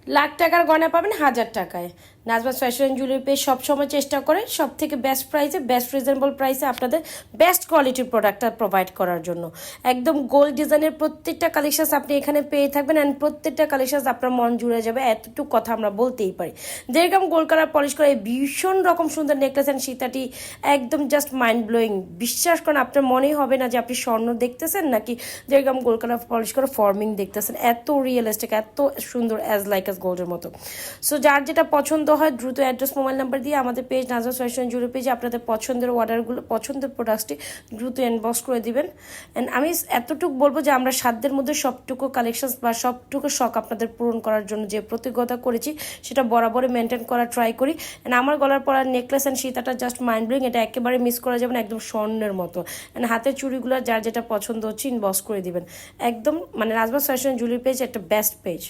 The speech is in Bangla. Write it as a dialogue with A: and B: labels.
A: লাখ টাকার গয়না পাবেন 1000 টাকায়। নাজমাস ফ্যাশন জুয়েলারি পেজ সবসময় চেষ্টা করে সব থেকে বেস্ট প্রাইসে, বেস্ট রিজনেবল প্রাইসে আপনাদের বেস্ট কোয়ালিটির প্রোডাক্টটা প্রোভাইড করার জন্য। একদম গোল্ড ডিজাইনের প্রত্যেকটা কালেকশন আপনি এখানে পেয়ে থাকবেন, অ্যান্ড প্রত্যেকটা কালেকশন আপনার মন জুড়ে যাবে, এতটুকু কথা আমরা বলতেই পারি। যেরকম গোল্ড কালার পলিশ করা এই ভীষণ রকম সুন্দর নেকলেস অ্যান্ড সীতাটি একদম জাস্ট মাইন্ড ব্লোয়িং। বিশ্বাস করেন আপনার মনেই হবে না যে আপনি স্বর্ণ দেখতেছেন নাকি যেরকম গোল্ড কালার পলিশ করে ফর্মিং দেখতেছেন। এত রিয়েলিস্টিক, এত সুন্দর, অ্যাজ লাইক অ্যাজ গোল্ডের মতো। সো যার যেটা পছন্দ হয় দ্রুত অ্যাড্রেস মোবাইল নাম্বার দিয়ে আমাদের পেজ নাজমাস ফ্যাশন জুয়েলারি পেজে আপনাদের পছন্দের অর্ডারগুলো, পছন্দের প্রোডাক্টটি দ্রুত ইনবক্স করে দিবেন। অ্যান্ড আমি এতটুকু বলবো যে আমরা সাধ্যের মধ্যে সবটুকু কালেকশনস বা সবটুকু শখ আপনাদের পূরণ করার জন্য যে প্রতিজ্ঞতা করেছি সেটা বরাবরই মেনটেন করা ট্রাই করি। অ্যান্ড আমার গলার পরার নেকলেস অ্যান্ড সীতাটা জাস্ট মাইন্ড ব্লোয়িং, এটা একেবারে মিস করা যাবে না, একদম স্বর্ণের মতো। অ্যান্ড হাতের চুড়িগুলো যার যেটা পছন্দ হচ্ছে ইনবক্স করে দিবেন। একদম মানে নাজমাস ফ্যাশন জুয়েলারি পেজ একটা বেস্ট পেজ।